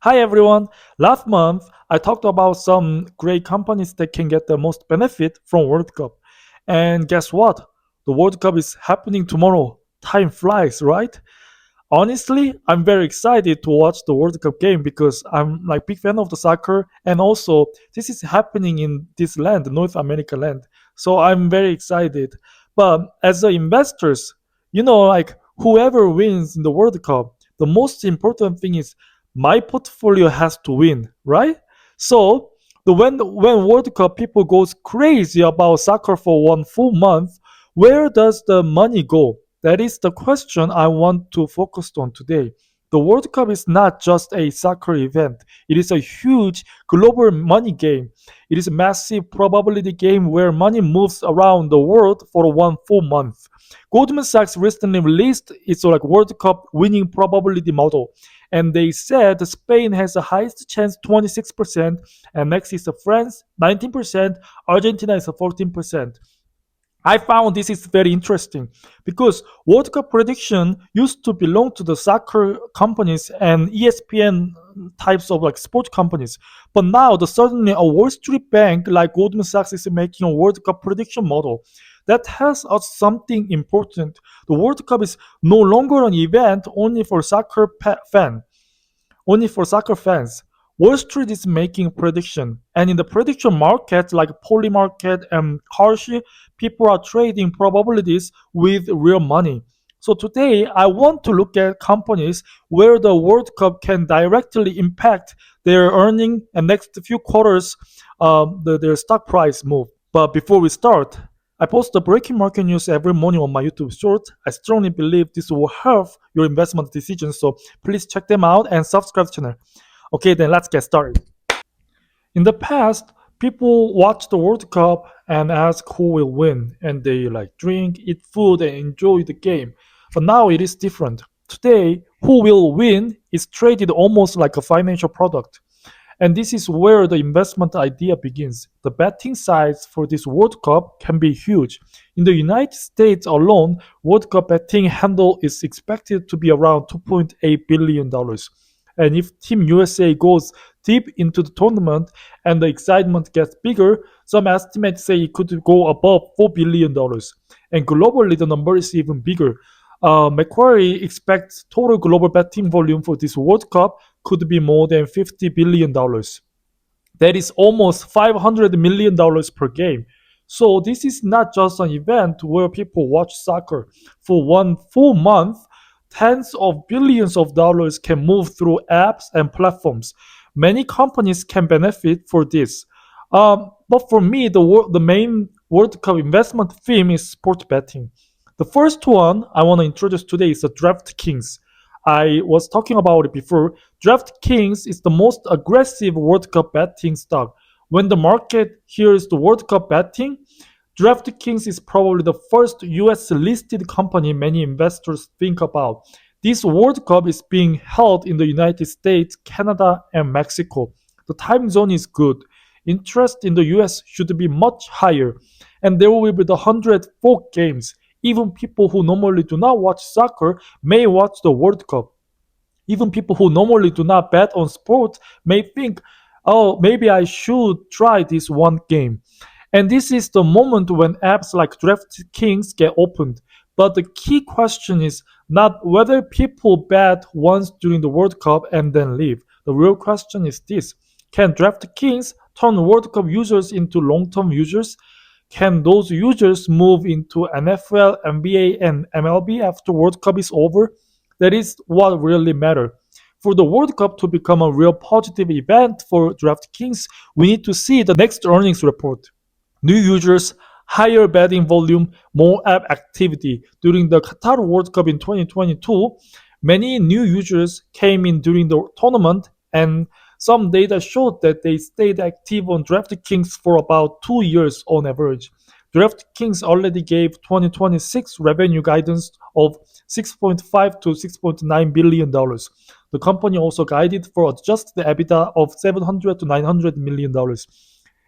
Hi everyone. Last month I talked about some great companies that can get the most benefit from World Cup. And guess what? The World Cup is happening tomorrow. Time flies, right? Honestly, I'm very excited to watch the World Cup game because I'm like big fan of the soccer and also this is happening in this land, North America land. So I'm very excited. But as the investors, like whoever wins in the World Cup, the most important thing is my portfolio has to win, right? So when World Cup people goes crazy about soccer for one full month, where does the money go? That is the question I want to focus on today. The World Cup is not just a soccer event. It is a huge global money game. It is a massive probability game where money moves around the world for one full month. Goldman Sachs recently released its World Cup winning probability model, and they said Spain has the highest chance 26%, and next is France 19%, Argentina is 14%. I found this is very interesting because World Cup prediction used to belong to the soccer companies and ESPN types of sport companies. But now the suddenly a Wall Street bank like Goldman Sachs is making a World Cup prediction model. That tells us something important. The World Cup is no longer an event only for soccer fans. Wall Street is making prediction, and in the prediction market like poly market and Kalshi, people are trading probabilities with real money. So today I want to look at companies where the World Cup can directly impact their earning and next few quarters, their stock price move. But before we start, I post the breaking market news every morning on my YouTube short. I strongly believe this will help your investment decisions, so please check them out and subscribe to the channel. Okay, then let's get started. In the past, people watch the World Cup and ask who will win, and they drink, eat food, and enjoy the game. But now it is different. Today, who will win is traded almost like a financial product. And this is where the investment idea begins. The betting size for this World Cup can be huge. In the United States alone, World Cup betting handle is expected to be around $2.8 billion. And if Team USA goes deep into the tournament and the excitement gets bigger, some estimates say it could go above $4 billion. And globally, the number is even bigger. Macquarie expects total global betting volume for this World Cup could be more than $50 billion. That is almost $500 million per game. So this is not just an event where people watch soccer. For one full month, tens of billions of dollars can move through apps and platforms. Many companies can benefit for this. But for me, the main World Cup investment theme is sports betting. The first one I want to introduce today is the DraftKings. I was talking about it before. DraftKings is the most aggressive World Cup betting stock. When the market hears the World Cup betting, DraftKings is probably the first US listed company many investors think about. This World Cup is being held in the United States, Canada, and Mexico. The time zone is good. Interest in the US should be much higher, and there will be the 104 games. Even people who normally do not watch soccer may watch the World Cup. Even people who normally do not bet on sports may think, oh, maybe I should try this one game. And this is the moment when apps like DraftKings get opened. But the key question is not whether people bet once during the World Cup and then leave. The real question is this: can DraftKings turn World Cup users into long-term users? Can those users move into NFL, NBA, and MLB after World Cup is over? That is what really matters. For the World Cup to become a real positive event for DraftKings, we need to see the next earnings report. New users, higher betting volume, more app activity. During the Qatar World Cup in 2022, many new users came in during the tournament, and some data showed that they stayed active on DraftKings for about 2 years on average. DraftKings already gave 2026 revenue guidance of 6.5 to 6.9 billion dollars. The company also guided for adjusted EBITDA of 700 to 900 million dollars.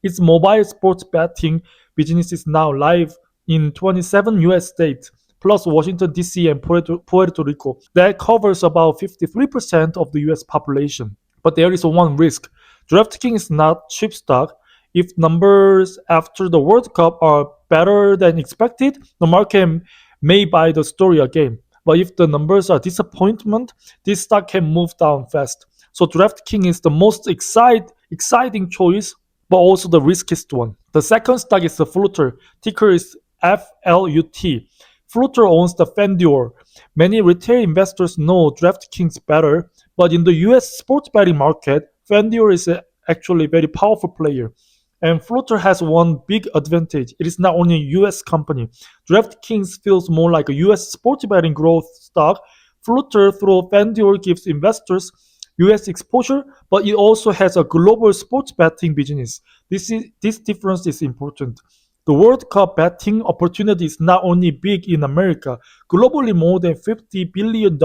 Its mobile sports betting business is now live in 27 US states, plus Washington, D.C. and Puerto Rico. That covers about 53% of the US population. But there is one risk. DraftKings is not cheap stock. If numbers after the World Cup are better than expected, the market may buy the story again. But if the numbers are disappointment, this stock can move down fast. So DraftKings is the most exciting choice, but also the riskiest one. The second stock is the Flutter. Ticker is FLUT. Flutter owns the FanDuel. Many retail investors know DraftKings better, but in the US sports betting market, FanDuel is actually a very powerful player. And Flutter has one big advantage. It is not only a US company. DraftKings feels more like a US sports betting growth stock. Flutter through FanDuel gives investors US exposure, but it also has a global sports betting business. This difference is important. The World Cup betting opportunity is not only big in America, globally more than $50 billion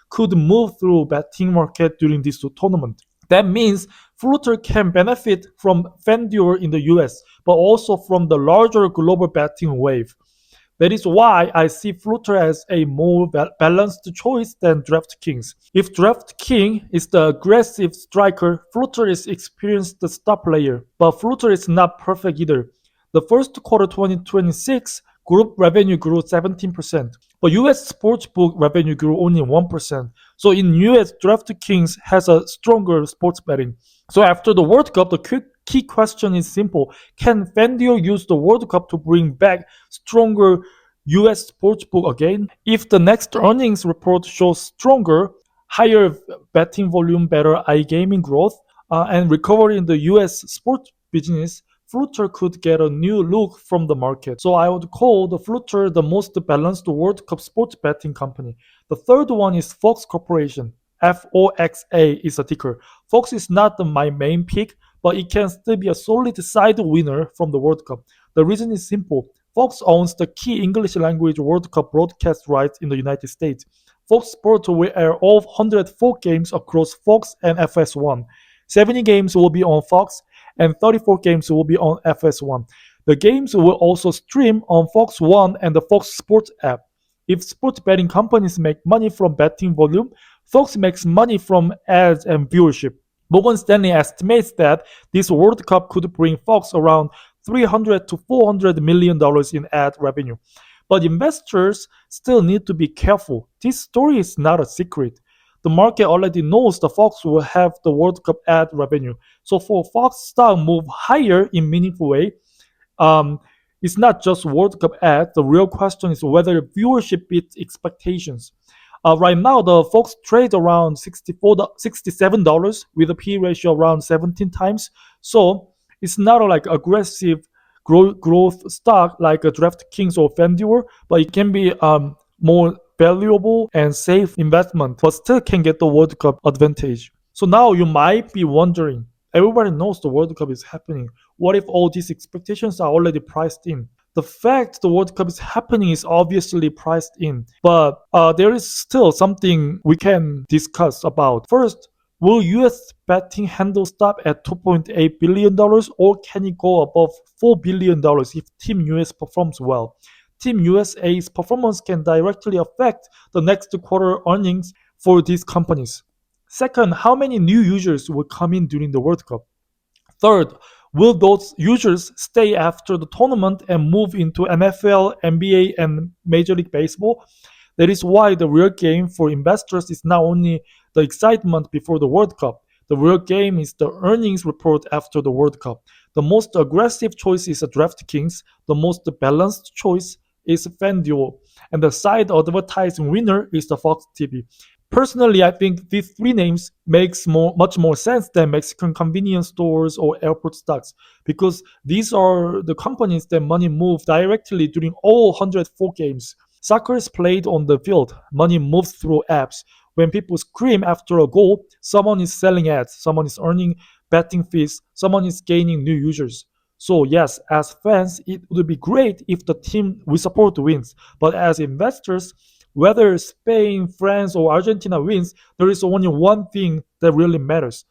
could move through betting market during this tournament. That means Flutter can benefit from FanDuel in the US, but also from the larger global betting wave. That is why I see Flutter as a more balanced choice than DraftKings. If DraftKings is the aggressive striker, Flutter is experienced star player, but Flutter is not perfect either. The first quarter 2026 group revenue grew 17%, but US sportsbook revenue grew only 1%. So in US, DraftKings has a stronger sports betting. So after the World Cup, the key question is simple. Can FanDuel use the World Cup to bring back stronger US sportsbook again? If the next earnings report shows stronger, higher betting volume, better iGaming growth, and recovery in the US sports business, Flutter could get a new look from the market. So I would call the Flutter the most balanced World Cup sports betting company. The third one is Fox Corporation. FOXA is a ticker. Fox is not my main pick, but it can still be a solid side winner from the World Cup. The reason is simple. Fox owns the key English language World Cup broadcast rights in the United States. Fox Sports will air all 104 games across Fox and FS1. 70 games will be on Fox and 34 games will be on FS1. The games will also stream on Fox One and the Fox Sports app. If sports betting companies make money from betting volume, Fox makes money from ads and viewership. Morgan Stanley estimates that this World Cup could bring Fox around $300 to $400 million in ad revenue. But investors still need to be careful. This story is not a secret. The market already knows the Fox will have the World Cup ad revenue. So for Fox stock move higher in meaningful way, um, it's not just World Cup ad. The real question is whether viewership beats expectations. Right now, the Fox trade around $67 with a P ratio around 17 times. So it's not a, like aggressive growth stock like a DraftKings or FanDuel, but it can be more valuable and safe investment, but still can get the World Cup advantage. So now you might be wondering, everybody knows the World Cup is happening. What if all these expectations are already priced in? The fact the World Cup is happening is obviously priced in, but there is still something we can discuss about. First, will US betting handle stop at $2.8 billion or can it go above $4 billion if Team US performs well? Team USA's performance can directly affect the next quarter earnings for these companies. Second, how many new users will come in during the World Cup? Third, will those users stay after the tournament and move into NFL, NBA, and Major League Baseball? That is why the real game for investors is not only the excitement before the World Cup. The real game is the earnings report after the World Cup. The most aggressive choice is a DraftKings. The most balanced choice is FanDuel. And the side advertising winner is the Fox TV. Personally, I think these three names makes much more sense than Mexican convenience stores or airport stocks because these are the companies that money moves directly during all 104 games. Soccer is played on the field. Money moves through apps. When people scream after a goal, someone is selling ads, someone is earning betting fees, someone is gaining new users. So yes, as fans, it would be great if the team we support wins. But as investors, whether Spain, France, or Argentina wins, there is only one thing that really matters.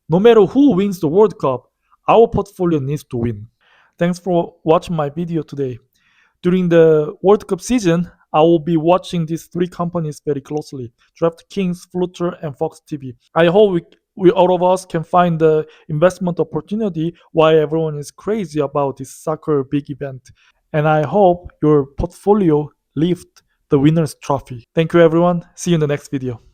No matter who wins the World Cup, our portfolio needs to win. Thanks for watching my video today. During the World Cup season, I will be watching these three companies very closely: DraftKings, Flutter, and Fox TV. I hope we all of us can find the investment opportunity while everyone is crazy about this soccer big event. And I hope your portfolio lift the winner's trophy. Thank you everyone. See you in the next video.